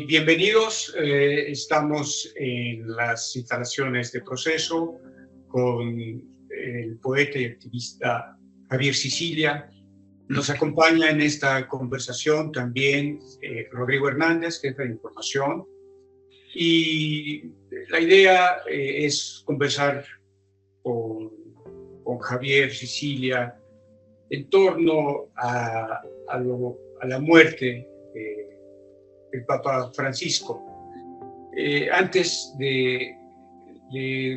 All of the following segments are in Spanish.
Bienvenidos, estamos en las instalaciones de Proceso con el poeta y activista Javier Sicilia. Nos acompaña en esta conversación también Rodrigo Hernández, jefe de información. Y la idea es conversar con Javier Sicilia en torno a la muerte del Papa Francisco. Antes de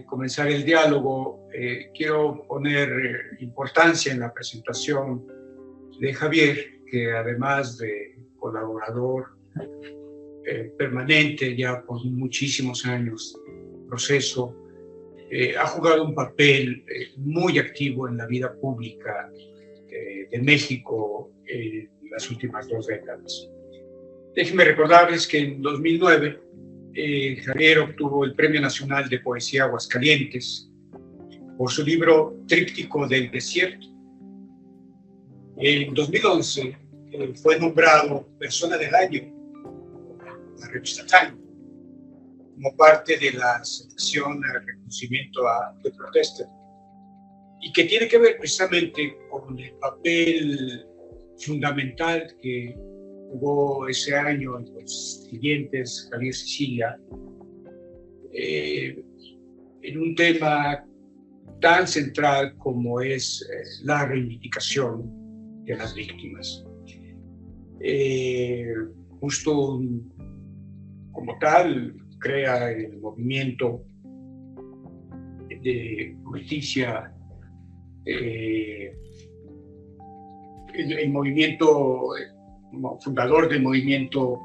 comenzar el diálogo, quiero poner importancia en la presentación de Javier, que además de colaborador permanente ya por muchísimos años, Proceso, ha jugado un papel muy activo en la vida pública de México en las últimas 2 décadas. Déjenme recordarles que en 2009 Javier obtuvo el Premio Nacional de Poesía Aguascalientes por su libro Tríptico del Desierto. En 2011 fue nombrado Persona del Año en la revista Time, como parte de la selección de reconocimiento a The Protester, y que tiene que ver precisamente con el papel fundamental que jugó ese año y los siguientes Javier Sicilia en un tema tan central como es la reivindicación de las víctimas. Justo como tal, crea el movimiento de justicia, el movimiento fundador del movimiento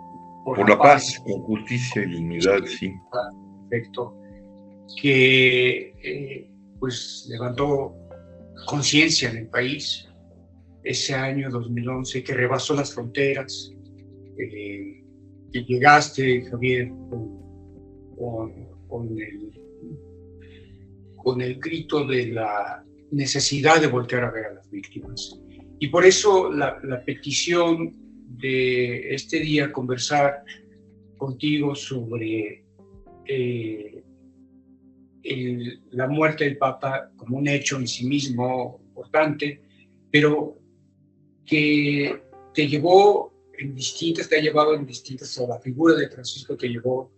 por la paz, con justicia y dignidad, sí. Perfecto. Que pues levantó conciencia en el país ese año 2011, que rebasó las fronteras, que llegaste, Javier, con el grito de la necesidad de voltear a ver a las víctimas. Y por eso la petición de este día, conversar contigo sobre la muerte del Papa como un hecho en sí mismo importante, pero que te ha llevado en distintas, o la figura de Francisco te llevó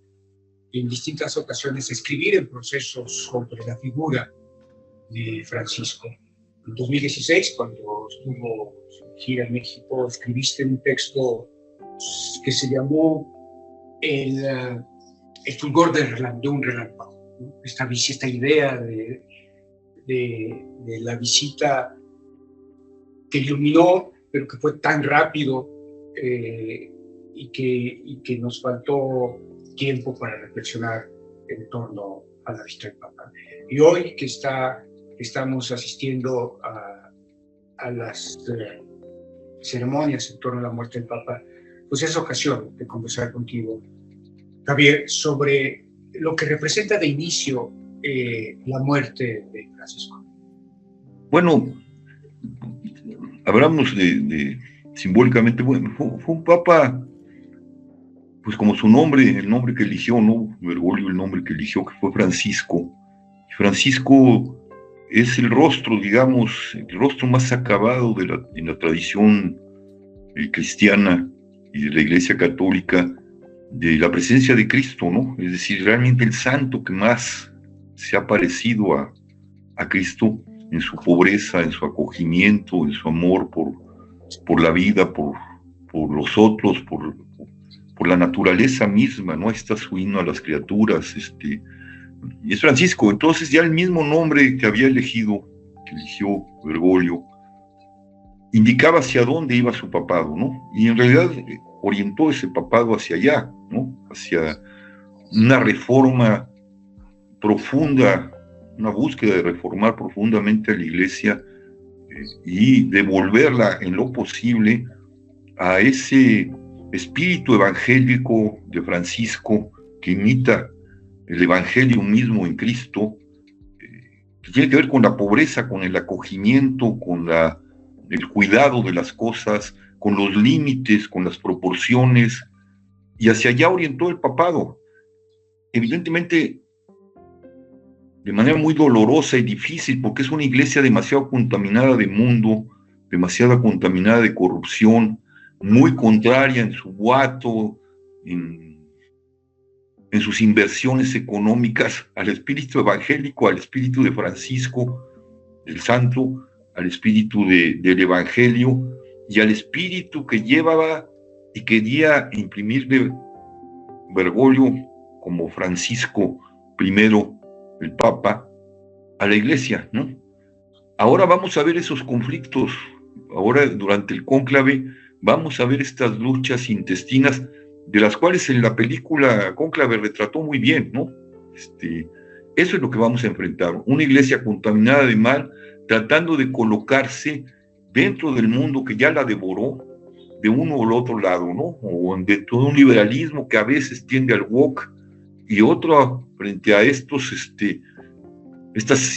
en distintas ocasiones a escribir en Procesos sobre la figura de Francisco. En 2016, cuando estuvo en gira en México, escribiste un texto que se llamó El fulgor de un relámpago, ¿no? Esta idea de la visita que iluminó, pero que fue tan rápido y que nos faltó tiempo para reflexionar en torno a la visita del Papa. Y hoy que estamos asistiendo a las ceremonias en torno a la muerte del Papa, pues es ocasión de conversar contigo, Javier, sobre lo que representa de inicio la muerte de Francisco. Bueno, hablamos de simbólicamente, bueno, fue un Papa, pues como su nombre, el nombre que eligió, ¿no? Bergoglio, el nombre que eligió, que fue Francisco. Francisco es el rostro, digamos, el rostro más acabado en la tradición cristiana y de la Iglesia Católica, de la presencia de Cristo, ¿no? Es decir, realmente el santo que más se ha parecido a Cristo en su pobreza, en su acogimiento, en su amor por la vida, por los otros, por la naturaleza misma, ¿no? Está su himno a las criaturas, y es Francisco. Entonces ya el mismo nombre que había eligió Bergoglio, indicaba hacia dónde iba su papado, ¿no? Y en realidad orientó ese papado hacia allá, ¿no? Hacia una reforma profunda, una búsqueda de reformar profundamente a la Iglesia y devolverla en lo posible a ese espíritu evangélico de Francisco que imita el evangelio mismo en Cristo, que tiene que ver con la pobreza, con el acogimiento, con el cuidado de las cosas, con los límites, con las proporciones, y hacia allá orientó el papado. Evidentemente, de manera muy dolorosa y difícil, porque es una iglesia demasiado contaminada de mundo, demasiado contaminada de corrupción, muy contraria en su boato, en sus inversiones económicas, al espíritu evangélico, al espíritu de Francisco, el santo, al espíritu del evangelio, y al espíritu que llevaba y quería imprimirle Bergoglio como Francisco I, el Papa, a la iglesia, ¿no? Ahora vamos a ver esos conflictos, ahora durante el cónclave vamos a ver estas luchas intestinas, de las cuales en la película Cónclave retrató muy bien, ¿no? Eso es lo que vamos a enfrentar, una iglesia contaminada de mal, tratando de colocarse dentro del mundo que ya la devoró, de uno o el otro lado, ¿no? O dentro de un liberalismo que a veces tiende al woke, y otro frente a estas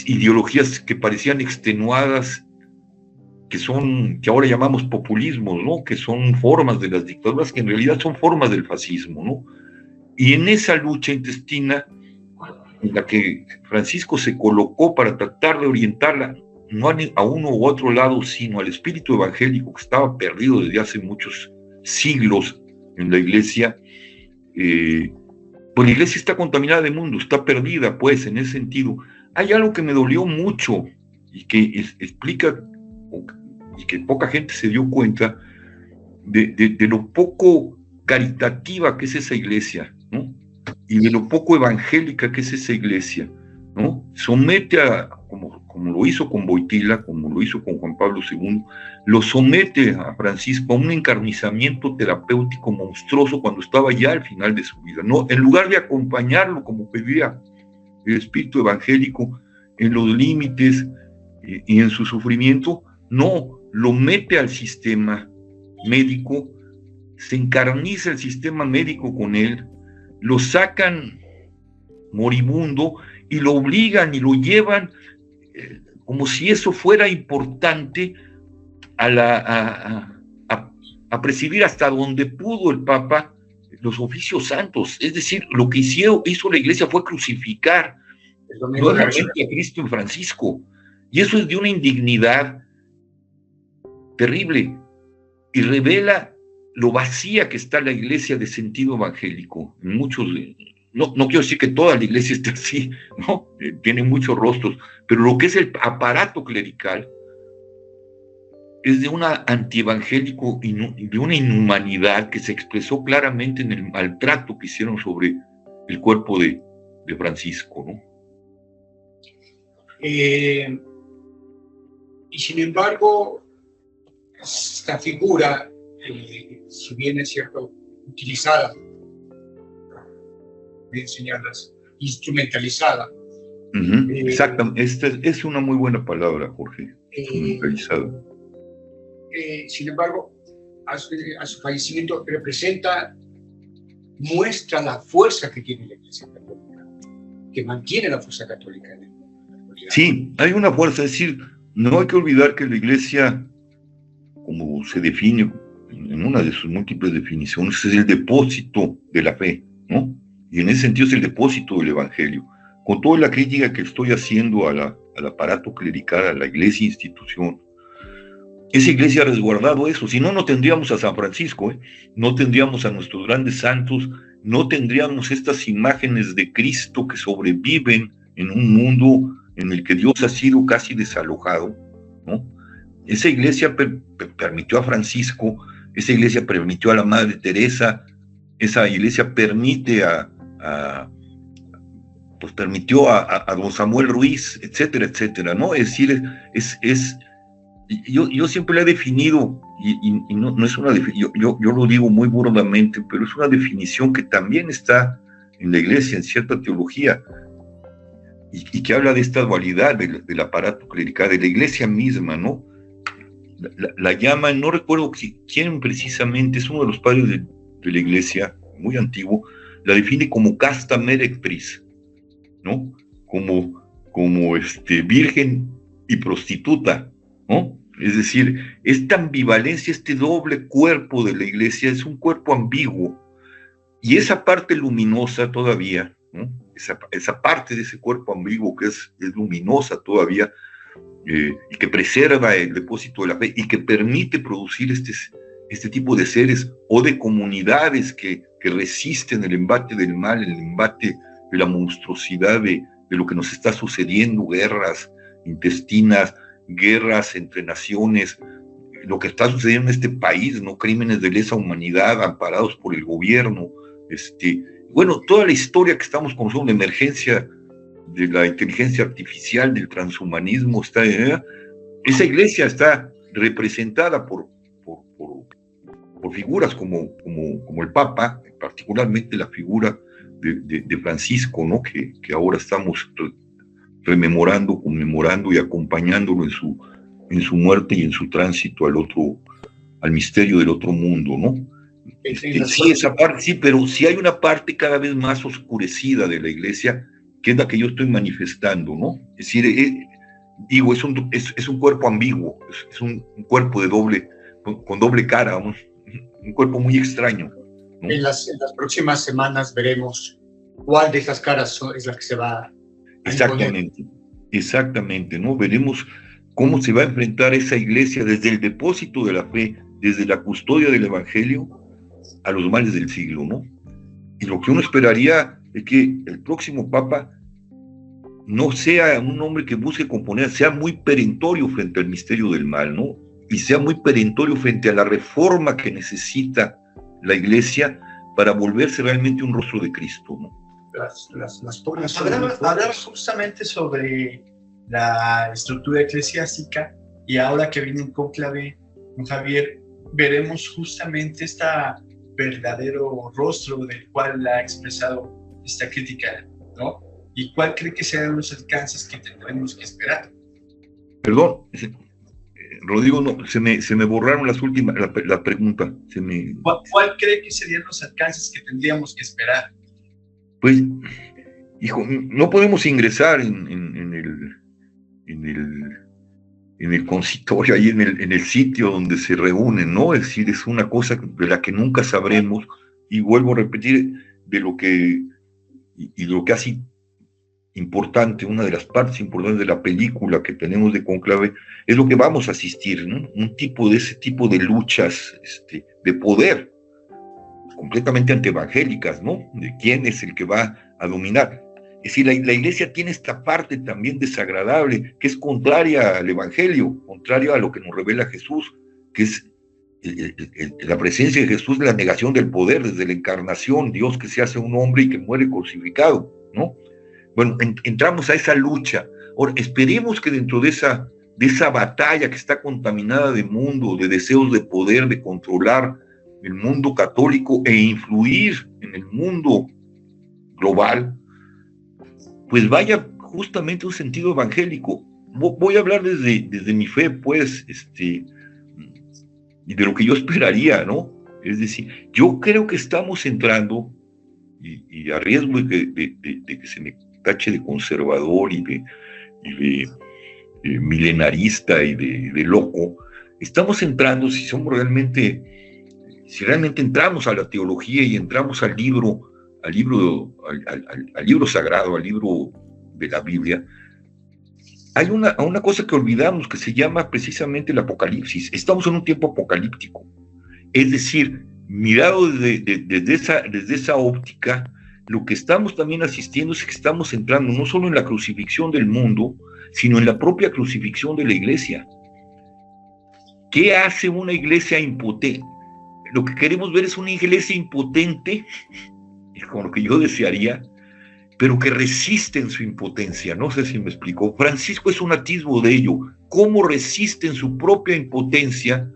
ideologías que parecían extenuadas, que ahora llamamos populismos, ¿no? Que son formas de las dictaduras, que en realidad son formas del fascismo, ¿no? Y en esa lucha intestina, en la que Francisco se colocó para tratar de orientarla, no a uno u otro lado, sino al espíritu evangélico que estaba perdido desde hace muchos siglos en la iglesia, pues la iglesia está contaminada de mundo, está perdida, pues, en ese sentido. Hay algo que me dolió mucho y que explica, y que poca gente se dio cuenta, de lo poco caritativa que es esa iglesia, ¿no? Y de lo poco evangélica que es esa iglesia, ¿no? Somete como lo hizo con Wojtyla, como lo hizo con Juan Pablo II, lo somete a Francisco a un encarnizamiento terapéutico monstruoso cuando estaba ya al final de su vida, ¿no? En lugar de acompañarlo como pedía el espíritu evangélico en los límites y en su sufrimiento, no, lo mete al sistema médico, se encarniza el sistema médico con él, lo sacan moribundo y lo obligan y lo llevan como si eso fuera importante a presidir hasta donde pudo el Papa los oficios santos. Es decir, lo que hizo la iglesia fue crucificar nuevamente a Cristo en Francisco, y eso es de una indignidad terrible y revela lo vacía que está la iglesia de sentido evangélico. No quiero decir que toda la iglesia esté así, ¿no? Tiene muchos rostros, pero lo que es el aparato clerical es de un antievangélico y de una inhumanidad que se expresó claramente en el maltrato que hicieron sobre el cuerpo de Francisco, ¿no? Y sin embargo, esta figura, si bien es cierto, utilizada, bien señalas, instrumentalizada. Exactamente, esta es una muy buena palabra, Jorge, instrumentalizada. Sin embargo, a su fallecimiento muestra la fuerza que tiene la Iglesia Católica, que mantiene la fuerza católica en el mundo. Sí, hay una fuerza, es decir, no hay que olvidar que la Iglesia, como se define en una de sus múltiples definiciones, es el depósito de la fe, ¿no? Y en ese sentido es el depósito del Evangelio. Con toda la crítica que estoy haciendo al aparato clerical, a la Iglesia institución, esa iglesia ha resguardado eso. Si no, no tendríamos a San Francisco, no tendríamos a nuestros grandes santos, no tendríamos estas imágenes de Cristo que sobreviven en un mundo en el que Dios ha sido casi desalojado, ¿no? Esa iglesia permitió a Francisco, esa iglesia permitió a la Madre Teresa, esa iglesia permitió a don Samuel Ruiz, etcétera, etcétera, ¿no? Es decir, yo siempre la he definido, y no es una definición, yo lo digo muy burdamente, pero es una definición que también está en la iglesia, en cierta teología, y que habla de esta dualidad del aparato clerical, de la iglesia misma, ¿no? La llaman, no recuerdo quién precisamente, es uno de los padres de la iglesia, muy antiguo, la define como casta merectris, ¿no? Como virgen y prostituta, ¿no? Es decir, esta ambivalencia, este doble cuerpo de la iglesia es un cuerpo ambiguo, Y esa parte luminosa todavía, ¿no? Esa parte de ese cuerpo ambiguo que es luminosa todavía, y que preserva el depósito de la fe y que permite producir este tipo de seres o de comunidades que resisten el embate del mal, el embate de la monstruosidad de lo que nos está sucediendo, guerras intestinas, guerras entre naciones, lo que está sucediendo en este país, ¿no? Crímenes de lesa humanidad amparados por el gobierno, bueno, toda la historia que estamos conociendo, la emergencia de la inteligencia artificial, del transhumanismo, esa iglesia está representada por figuras como el Papa, particularmente la figura de Francisco, ¿no? Que ahora estamos rememorando, conmemorando y acompañándolo en su muerte y en su tránsito al misterio del otro mundo, ¿no? Sí, esa parte, sí, pero sí hay una parte cada vez más oscurecida de la iglesia, que es la que yo estoy manifestando, ¿no? Es decir, digo, es un cuerpo ambiguo, es un cuerpo con doble cara, un cuerpo muy extraño, ¿no? En las próximas semanas veremos cuál de esas caras es la que se va a Exactamente, ¿no? Veremos cómo se va a enfrentar esa iglesia desde el depósito de la fe, desde la custodia del evangelio, a los males del siglo, ¿no? Y lo que uno esperaría es que el próximo Papa no sea un hombre que busque componer, sea muy perentorio frente al misterio del mal, ¿no? Y sea muy perentorio frente a la reforma que necesita la iglesia para volverse realmente un rostro de Cristo, ¿no? Hablaba justamente sobre la estructura eclesiástica, y ahora que viene en cónclave con Javier, veremos justamente este verdadero rostro del cual ha expresado esta crítica, ¿no? ¿Y cuál cree que serán los alcances que tendremos que esperar? Perdón, Rodrigo, no, se me borraron las últimas, la pregunta. ¿Cuál cree que serían los alcances que tendríamos que esperar? Pues, hijo, no podemos ingresar en el consistorio, ahí en el sitio donde se reúnen, ¿no? Es decir, es una cosa de la que nunca sabremos, y vuelvo a repetir, de lo que hace importante, una de las partes importantes de la película que tenemos de Cónclave, es lo que vamos a asistir, ¿no? Ese tipo de luchas de poder, completamente antievangélicas, ¿no? De quién es el que va a dominar. Es decir, la iglesia tiene esta parte también desagradable, que es contraria al evangelio, contraria a lo que nos revela Jesús, que es la presencia de Jesús, la negación del poder desde la encarnación, Dios que se hace un hombre y que muere crucificado, ¿no? Bueno, entramos a esa lucha. Ahora, esperemos que dentro de esa batalla que está contaminada de mundo, de deseos de poder, de controlar el mundo católico e influir en el mundo global, pues vaya justamente un sentido evangélico. Voy a hablar desde mi fe, pues, y de lo que yo esperaría, ¿no? Es decir, yo creo que estamos entrando, y a riesgo de que se me tache de conservador y de milenarista y de loco, estamos entrando, si realmente entramos a la teología y entramos al libro sagrado, al libro de la Biblia, hay una cosa que olvidamos que se llama precisamente el Apocalipsis. Estamos en un tiempo apocalíptico. Es decir, mirado desde esa óptica, lo que estamos también asistiendo es que estamos entrando no solo en la crucifixión del mundo, sino en la propia crucifixión de la iglesia. ¿Qué hace una iglesia impotente? Lo que queremos ver es una iglesia impotente, es como lo que yo desearía, pero que resiste en su impotencia. No sé si me explico. Francisco es un atisbo de ello. Cómo resiste en su propia impotencia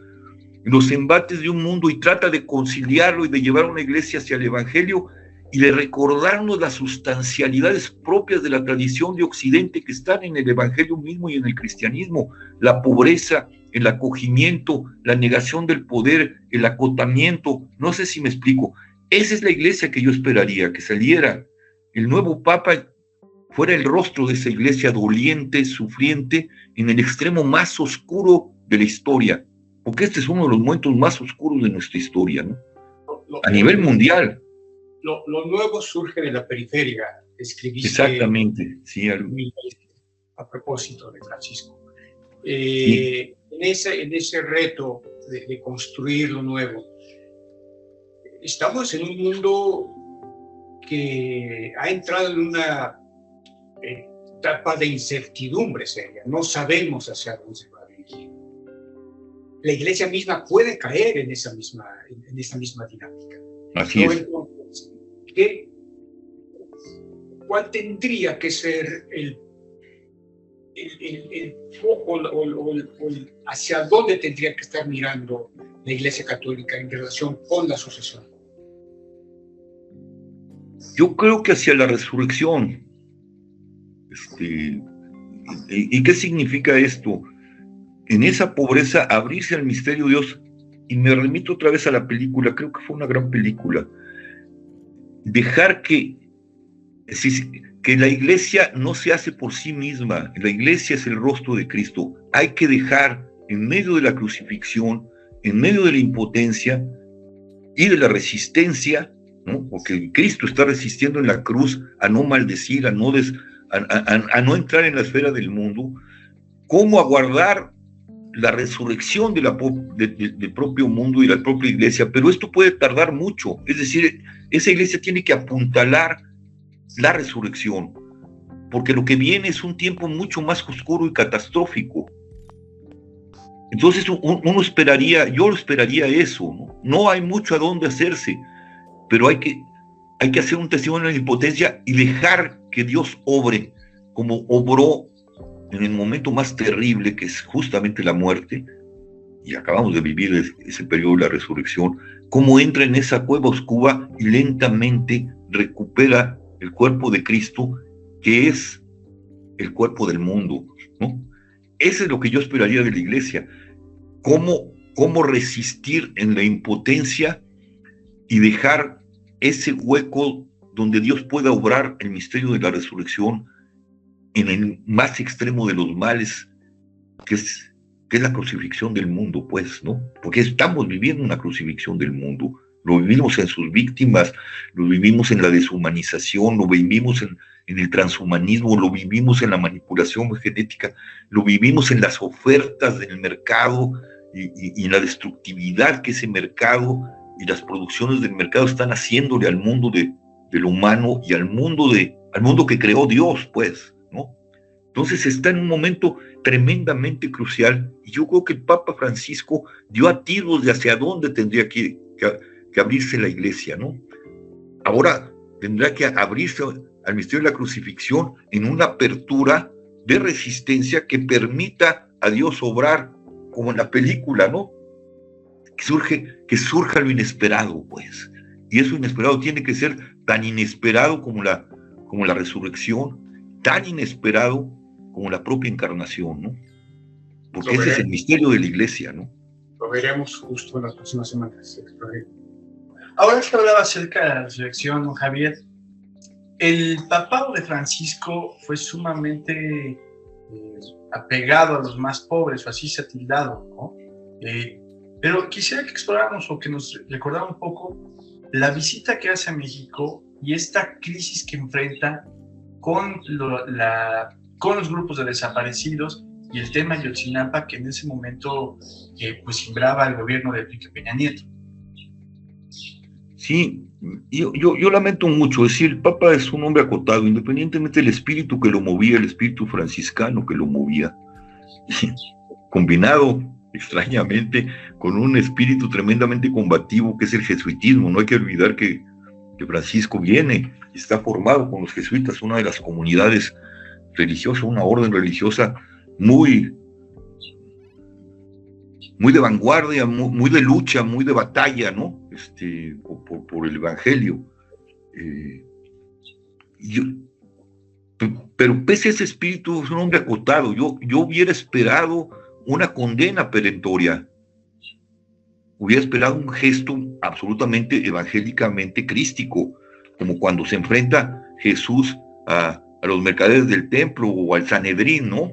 los embates de un mundo y trata de conciliarlo y de llevar a una iglesia hacia el evangelio y de recordarnos las sustancialidades propias de la tradición de Occidente que están en el evangelio mismo y en el cristianismo: la pobreza, el acogimiento, la negación del poder, el acotamiento. No sé si me explico. Esa es la iglesia que yo esperaría, que saliera el nuevo Papa, fuera el rostro de esa iglesia doliente, sufriente, en el extremo más oscuro de la historia, porque este es uno de los momentos más oscuros de nuestra historia, ¿no? A nivel mundial. lo nuevo surge de la periferia, escribiste. Exactamente, sí. A propósito de Francisco. Sí. En ese reto de construir lo nuevo, estamos en un mundo que ha entrado en una etapa de incertidumbre seria. No sabemos hacia dónde se va a dirigir. La iglesia misma puede caer en esa misma dinámica. Así es. Entonces, ¿cuál tendría que ser el foco o hacia dónde tendría que estar mirando la Iglesia Católica en relación con la sucesión? Yo creo que hacia la resurrección. ¿Y qué significa esto? En esa pobreza, abrirse al misterio de Dios, y me remito otra vez a la película, creo que fue una gran película, dejar que la iglesia no se hace por sí misma, la iglesia es el rostro de Cristo. Hay que dejar, en medio de la crucifixión, en medio de la impotencia y de la resistencia, ¿no? Porque Cristo está resistiendo en la cruz a no maldecir, a no entrar en la esfera del mundo, cómo aguardar la resurrección del propio mundo y la propia iglesia. Pero esto puede tardar mucho, es decir, esa iglesia tiene que apuntalar la resurrección, porque lo que viene es un tiempo mucho más oscuro y catastrófico. Entonces uno esperaría, yo lo esperaría eso, ¿no? No hay mucho a dónde hacerse, pero hay que hacer un testimonio de la impotencia y dejar que Dios obre como obró en el momento más terrible, que es justamente la muerte, y acabamos de vivir ese periodo de la resurrección, cómo entra en esa cueva oscura y lentamente recupera el cuerpo de Cristo, que es el cuerpo del mundo, ¿no? Eso es lo que yo esperaría de la iglesia. Cómo resistir en la impotencia y dejar ese hueco donde Dios pueda obrar el misterio de la resurrección en el más extremo de los males, que es la crucifixión del mundo, pues, ¿no? Porque estamos viviendo una crucifixión del mundo. Lo vivimos en sus víctimas, lo vivimos en la deshumanización, lo vivimos en el transhumanismo, lo vivimos en la manipulación genética, lo vivimos en las ofertas del mercado y en la destructividad que ese mercado y las producciones del mercado están haciéndole al mundo de lo humano y al mundo que creó Dios, pues, ¿no? Entonces está en un momento tremendamente crucial, y yo creo que el Papa Francisco dio atisbos de hacia dónde tendría que abrirse la iglesia, ¿no? Ahora tendrá que abrirse al misterio de la crucifixión en una apertura de resistencia que permita a Dios obrar, como en la película, ¿no? Que surja lo inesperado, pues. Y eso inesperado tiene que ser tan inesperado como la resurrección, tan inesperado como la propia encarnación, ¿no? Porque ese es el misterio de la iglesia, ¿no? Lo veremos justo en las próximas semanas. Ahora que hablaba acerca de la resurrección, don Javier, el papado de Francisco fue sumamente apegado a los más pobres, o así se ha tildado, ¿no? Pero quisiera que exploráramos o que nos recordara un poco la visita que hace a México y esta crisis que enfrenta con los grupos de desaparecidos y el tema Ayotzinapa, que en ese momento pues simbraba el gobierno de Enrique Peña Nieto. Sí, yo lamento mucho, es decir, el Papa es un hombre acotado, independientemente del espíritu que lo movía, el espíritu franciscano que lo movía, combinado extrañamente con un espíritu tremendamente combativo que es el jesuitismo. No hay que olvidar que Francisco viene y está formado con los jesuitas, una de las comunidades religiosas, una orden religiosa muy de vanguardia, muy de lucha, muy de batalla, ¿no? Por el Evangelio. Pero pese a ese espíritu, es un hombre acotado. Yo hubiera esperado una condena perentoria. Hubiera esperado un gesto absolutamente evangélicamente crístico, como cuando se enfrenta Jesús a los mercaderes del templo o al Sanedrín, ¿no?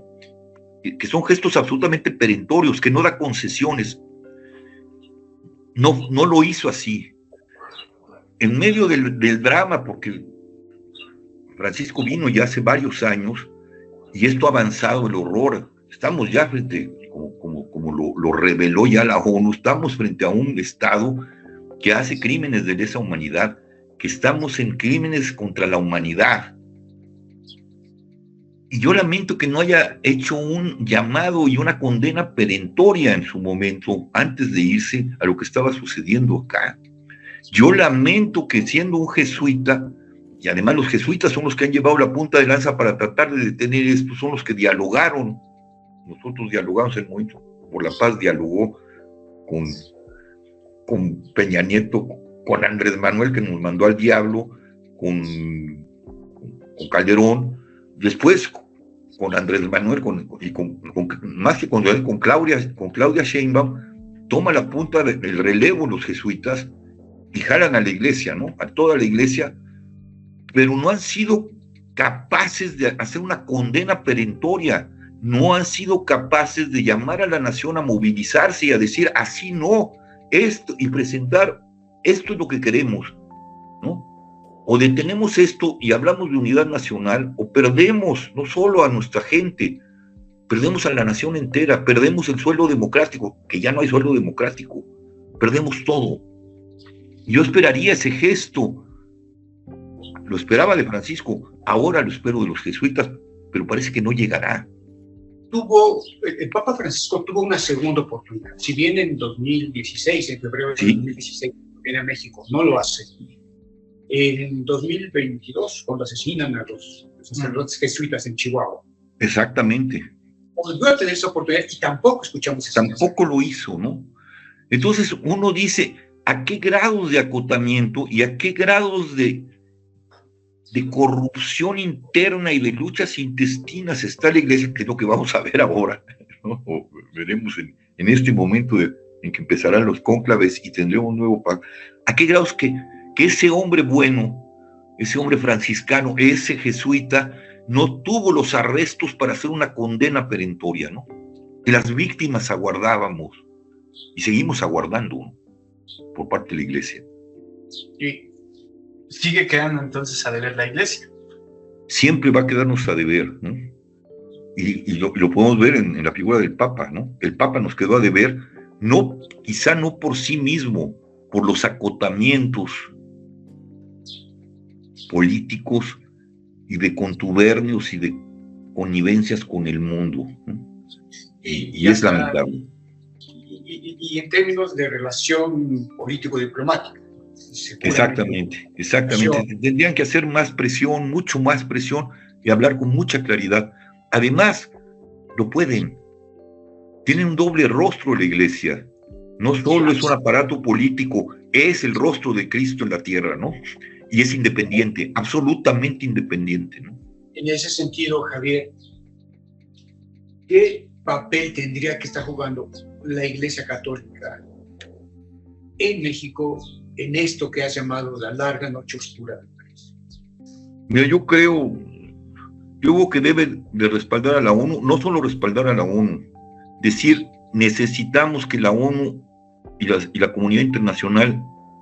Que son gestos absolutamente perentorios, que no da concesiones. No lo hizo así. en medio del drama, porque Francisco vino ya hace varios años y esto ha avanzado el horror. Estamos ya frente, como lo reveló ya la ONU, estamos frente a un Estado que hace crímenes de lesa humanidad, que estamos en crímenes contra la humanidad. Y yo lamento que no haya hecho un llamado y una condena perentoria en su momento, antes de irse a lo que estaba sucediendo acá. Yo lamento que siendo un jesuita, y además los jesuitas son los que han llevado la punta de lanza para tratar de detener esto, son los que dialogaron. Nosotros dialogamos, el Movimiento por la Paz dialogó con Peña Nieto, con Andrés Manuel, que nos mandó al diablo, con Calderón, después con Andrés Manuel, más que con Claudia Sheinbaum, toma la punta del relevo los jesuitas y jalan a la iglesia, ¿no? A toda la iglesia, pero no han sido capaces de hacer una condena perentoria, no han sido capaces de llamar a la nación a movilizarse y a decir, así no, esto, y presentar, esto es lo que queremos, ¿no? O detenemos esto y hablamos de unidad nacional, o perdemos no solo a nuestra gente, perdemos a la nación entera, perdemos el suelo democrático, que ya no hay suelo democrático, perdemos todo. Yo esperaría ese gesto, lo esperaba de Francisco, ahora lo espero de los jesuitas, pero parece que no llegará. El Papa Francisco tuvo una segunda oportunidad. Si bien en 2016, en febrero de 2016, viene a México, no lo hace. En 2022, cuando asesinan a los sacerdotes jesuitas en Chihuahua. Exactamente. Volvió a tener esa oportunidad y tampoco escuchamos eso. Tampoco lo hizo, ¿no? Entonces uno dice, ¿a qué grados de acotamiento y a qué grados de corrupción interna y de luchas intestinas está la iglesia, que es lo que vamos a ver ahora, ¿no? O veremos en este momento en que empezarán los cónclaves y tendremos un nuevo pacto? ¿A qué grados que ese hombre bueno, ese hombre franciscano, ese jesuita, no tuvo los arrestos para hacer una condena perentoria, ¿no? Que las víctimas aguardábamos y seguimos aguardando, ¿no? Por parte de la iglesia. Y sigue quedando entonces a deber la iglesia. Siempre va a quedarnos a deber, ¿no? Y lo podemos ver en la figura del Papa, ¿no? El Papa nos quedó a deber, no, quizá no por sí mismo, por los acotamientos políticos y de contubernios y de connivencias con el mundo, ¿no? Y es lamentable. Y en términos de relación político-diplomática. Exactamente. Tendrían que hacer más presión, mucho más presión, y hablar con mucha claridad. Además, lo pueden. Tienen un doble rostro la iglesia. No solo es un aparato político, es el rostro de Cristo en la tierra, ¿no? Y es independiente, absolutamente independiente, ¿no? En ese sentido, Javier, ¿qué papel tendría que estar jugando la Iglesia Católica en México en esto que has llamado la larga noche oscura del país? Mira, yo creo que debe de respaldar a la ONU, no solo respaldar a la ONU, decir, necesitamos que la ONU y la comunidad internacional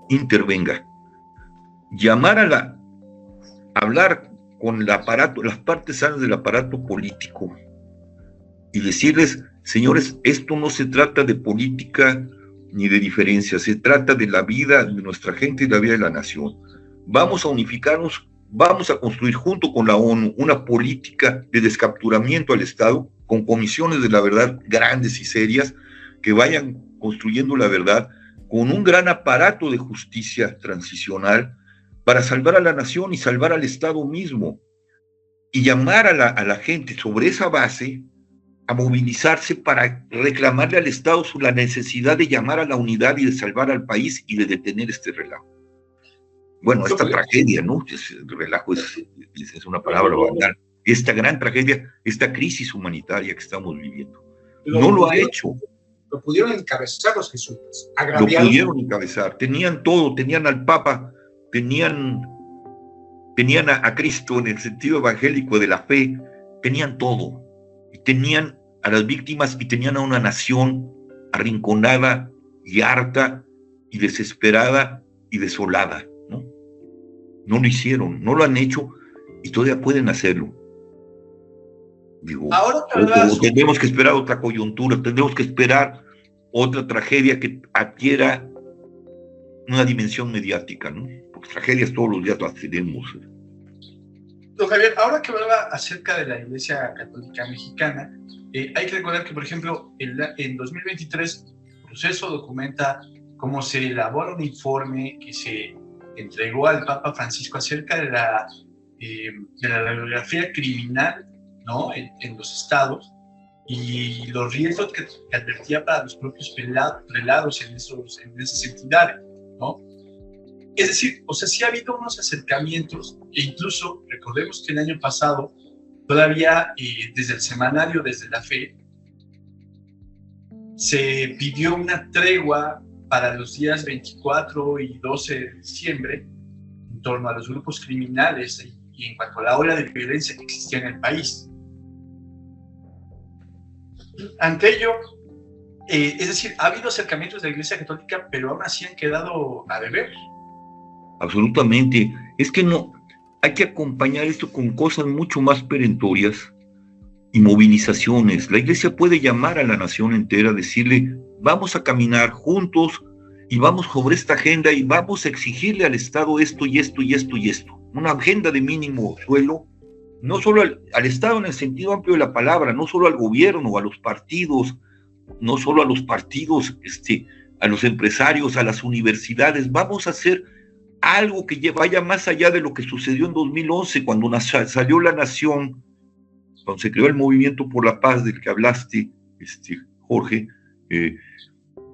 intervenga. Llamar hablar con el aparato, las partes sanas del aparato político y decirles, señores, esto no se trata de política ni de diferencia, se trata de la vida de nuestra gente y la vida de la nación. Vamos a unificarnos, vamos a construir junto con la ONU una política de descapturamiento al Estado, con comisiones de la verdad grandes y serias, que vayan construyendo la verdad, con un gran aparato de justicia transicional para salvar a la nación y salvar al Estado mismo, y llamar a la gente sobre esa base a movilizarse para reclamarle al Estado la necesidad de llamar a la unidad y de salvar al país y de detener este relajo. Bueno, esta tragedia, ¿no? El relajo es una palabra banal. Esta gran tragedia, esta crisis humanitaria que estamos viviendo. No lo ha hecho. Lo pudieron encabezar los jesuitas. Lo pudieron encabezar. Tenían todo, tenían al Papa, tenían a Cristo en el sentido evangélico de la fe, tenían todo. Y tenían a las víctimas y tenían a una nación arrinconada y harta y desesperada y desolada, ¿no? No lo hicieron, no lo han hecho y todavía pueden hacerlo. Digo, Ahora o tendremos que esperar otra coyuntura, tendremos que esperar otra tragedia que adquiera una dimensión mediática, ¿no? Porque tragedias todos los días las tenemos. Don Javier, ahora que hablaba acerca de la Iglesia Católica Mexicana, hay que recordar que, por ejemplo, en 2023, el proceso documenta cómo se elabora un informe que se entregó al Papa Francisco acerca de la radiografía criminal, ¿no? en los estados y los riesgos que advertía para los propios prelados en esas entidades, ¿no? Es decir, o sea, sí ha habido unos acercamientos e incluso recordemos que el año pasado todavía desde el semanario, desde la Fe, se pidió una tregua para los días 24 y 12 de diciembre en torno a los grupos criminales y en cuanto a la ola de violencia que existía en el país. Ante ello, es decir, ha habido acercamientos de la Iglesia Católica, pero aún así han quedado a deber. Absolutamente. Es que no, hay que acompañar esto con cosas mucho más perentorias y movilizaciones. La Iglesia puede llamar a la nación entera, decirle, vamos a caminar juntos y vamos sobre esta agenda y vamos a exigirle al Estado esto y esto y esto y esto. Una agenda de mínimo suelo, no solo al Estado en el sentido amplio de la palabra, no solo al gobierno, a los partidos, no solo a los partidos, a los empresarios, a las universidades. Vamos a hacer algo que vaya más allá de lo que sucedió en 2011, cuando salió la nación, cuando se creó el Movimiento por la Paz del que hablaste, Jorge,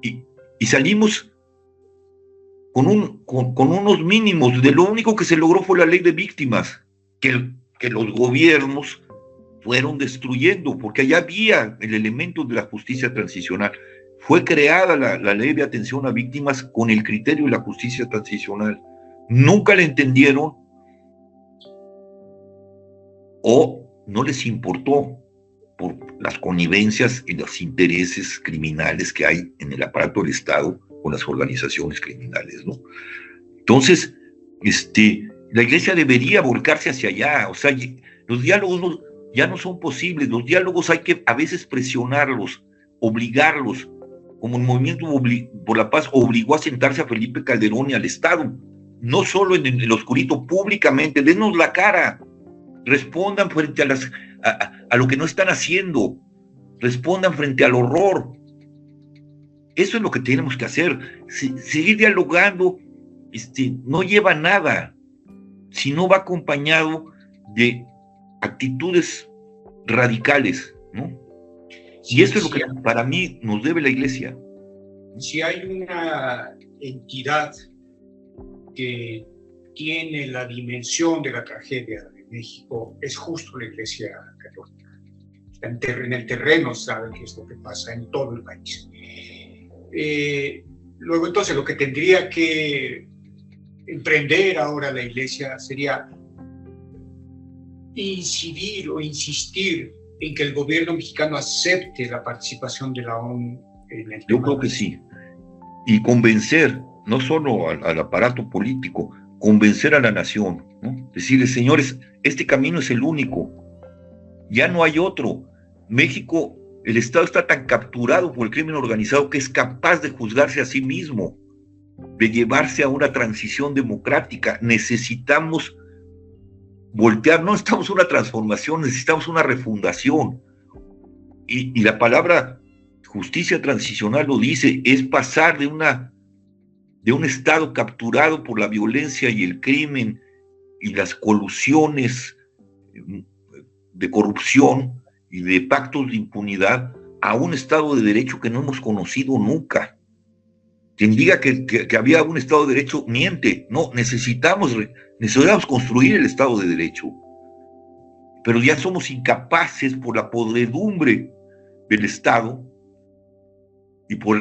y salimos con unos mínimos. De lo único que se logró fue la ley de víctimas, que los gobiernos fueron destruyendo, porque allá había el elemento de la justicia transicional. Fue creada la ley de atención a víctimas con el criterio de la justicia transicional. Nunca la entendieron o no les importó por las connivencias y los intereses criminales que hay en el aparato del Estado con las organizaciones criminales, ¿no? Entonces, la Iglesia debería volcarse hacia allá. O sea, los diálogos ya no son posibles. Los diálogos hay que a veces presionarlos, obligarlos, como el Movimiento por la Paz obligó a sentarse a Felipe Calderón y al Estado, no solo en el oscurito, públicamente. Denos la cara, respondan frente a lo que no están haciendo, respondan frente al horror. Eso es lo que tenemos que hacer. Seguir dialogando no lleva a nada si no va acompañado de actitudes radicales, ¿no? Y eso es lo que para mí nos debe la Iglesia. Si hay una entidad que tiene la dimensión de la tragedia de México, es justo la Iglesia Católica. En el terreno sabe qué es lo que pasa en todo el país. Luego, entonces, lo que tendría que emprender ahora la Iglesia sería incidir o insistir en que el gobierno mexicano acepte la participación de la ONU en el tema. Yo creo que sí. Y convencer, no solo al aparato político, convencer a la nación, ¿no? Decirles, señores, este camino es el único, ya no hay otro. México, el Estado está tan capturado por el crimen organizado que es capaz de juzgarse a sí mismo, de llevarse a una transición democrática. Necesitamos voltear, no necesitamos una transformación, necesitamos una refundación. Y la palabra justicia transicional lo dice, es pasar de un Estado capturado por la violencia y el crimen y las colusiones de corrupción y de pactos de impunidad a un Estado de Derecho que no hemos conocido nunca. Quien diga que había un Estado de Derecho miente. No, necesitamos construir el Estado de Derecho. Pero ya somos incapaces por la podredumbre del Estado y por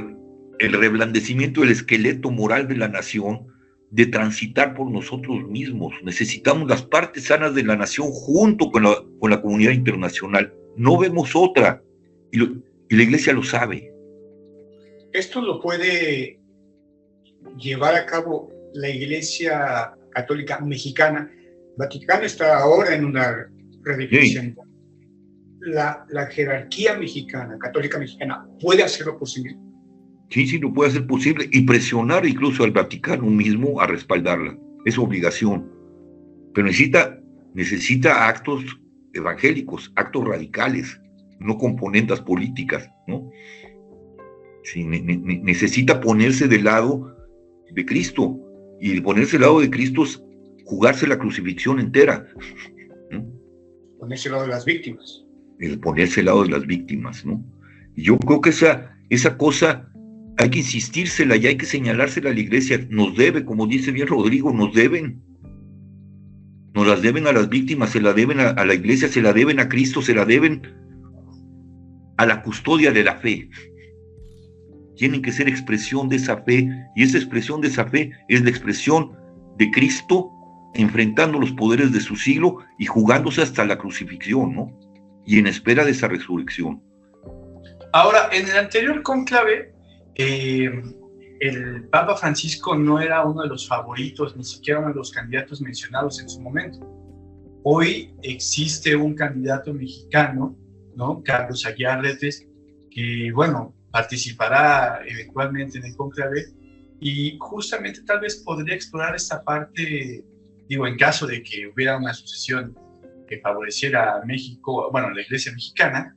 el reblandecimiento del esqueleto moral de la nación de transitar por nosotros mismos. Necesitamos las partes sanas de la nación junto con la comunidad internacional. No vemos otra. Y la Iglesia lo sabe. Esto lo puede llevar a cabo la Iglesia Católica Mexicana. Vaticano está ahora en una redefinición. La jerarquía mexicana, católica mexicana, ¿puede hacerlo posible? Sí, lo puede hacer posible y presionar incluso al Vaticano mismo a respaldarla. Es obligación. Pero necesita actos evangélicos, actos radicales, no componendas políticas, ¿no? Sí, necesita ponerse del lado de Cristo, y ponerse del lado de Cristo es jugarse la crucifixión entera, ¿no? Ponerse al lado de las víctimas. El ponerse al lado de las víctimas, ¿no? Y yo creo que esa cosa hay que insistírsela y hay que señalársela a la iglesia. Nos debe, como dice bien Rodrigo, nos las deben a las víctimas, se la deben a la iglesia, se la deben a Cristo, se la deben a la custodia de la fe. Tienen que ser expresión de esa fe, y esa expresión de esa fe es la expresión de Cristo enfrentando los poderes de su siglo y jugándose hasta la crucifixión, ¿no? Y en espera de esa resurrección. Ahora, en el anterior cónclave, el Papa Francisco no era uno de los favoritos, ni siquiera uno de los candidatos mencionados en su momento. Hoy existe un candidato mexicano, ¿no? Carlos Aguiar Retes, que, bueno, participará eventualmente en el cónclave y justamente tal vez podría explorar esta parte, digo, en caso de que hubiera una sucesión que favoreciera a México, bueno, la Iglesia mexicana,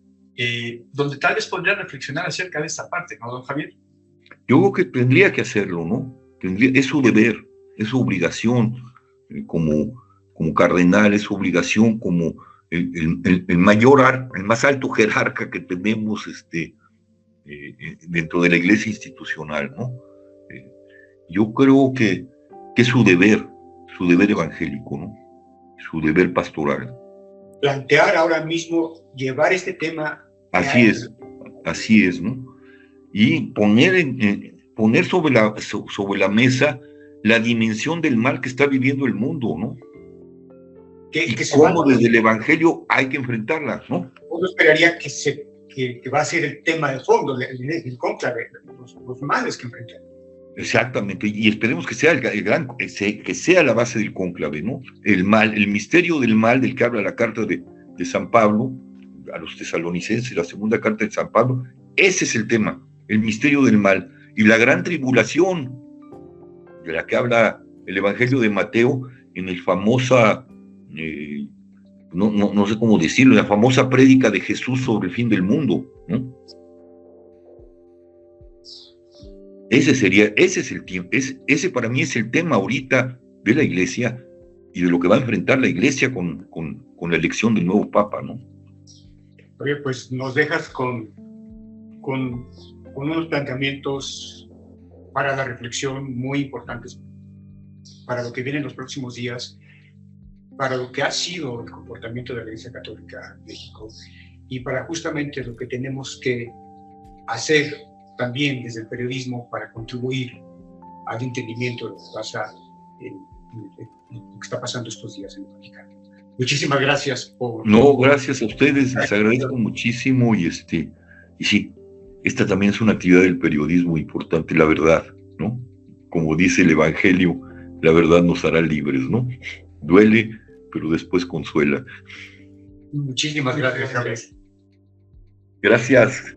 donde tal vez podría reflexionar acerca de esta parte, ¿no, don Javier? Yo creo que tendría que hacerlo, ¿no? Es su deber, es su obligación como cardenal, es su obligación como el más alto jerarca que tenemos dentro de la Iglesia institucional, ¿no? Yo creo que es su deber evangélico, ¿no? Su deber pastoral. Plantear ahora mismo, llevar este tema. Así es, ¿no? Y poner sobre la mesa la dimensión del mal que está viviendo el mundo, ¿no? Y cómo desde el Evangelio hay que enfrentarla, ¿no? Uno esperaría que va a ser el tema de fondo del cónclave, los males que enfrentan. Exactamente, y esperemos que sea que sea la base del cónclave, ¿no? El mal, el misterio del mal del que habla la carta de San Pablo a los tesalonicenses, la segunda carta de San Pablo. Ese es el tema, el misterio del mal, y la gran tribulación de la que habla el Evangelio de Mateo en el famosa, no sé cómo decirlo, la famosa prédica de Jesús sobre el fin del mundo, ¿no? Ese para mí es el tema ahorita de la Iglesia y de lo que va a enfrentar la Iglesia con la elección del nuevo Papa, ¿no? Oye, pues nos dejas con unos planteamientos para la reflexión muy importantes para lo que viene en los próximos días, para lo que ha sido el comportamiento de la Iglesia Católica en México y para justamente lo que tenemos que hacer también desde el periodismo para contribuir al entendimiento de lo que pasa lo que está pasando estos días en el Vaticano. Muchísimas gracias por... No, gracias a ustedes, les agradezco muchísimo y sí, esta también es una actividad del periodismo importante, la verdad, ¿no? Como dice el Evangelio, la verdad nos hará libres, ¿no? Duele, pero después consuela. Muchísimas gracias, Javier. Gracias.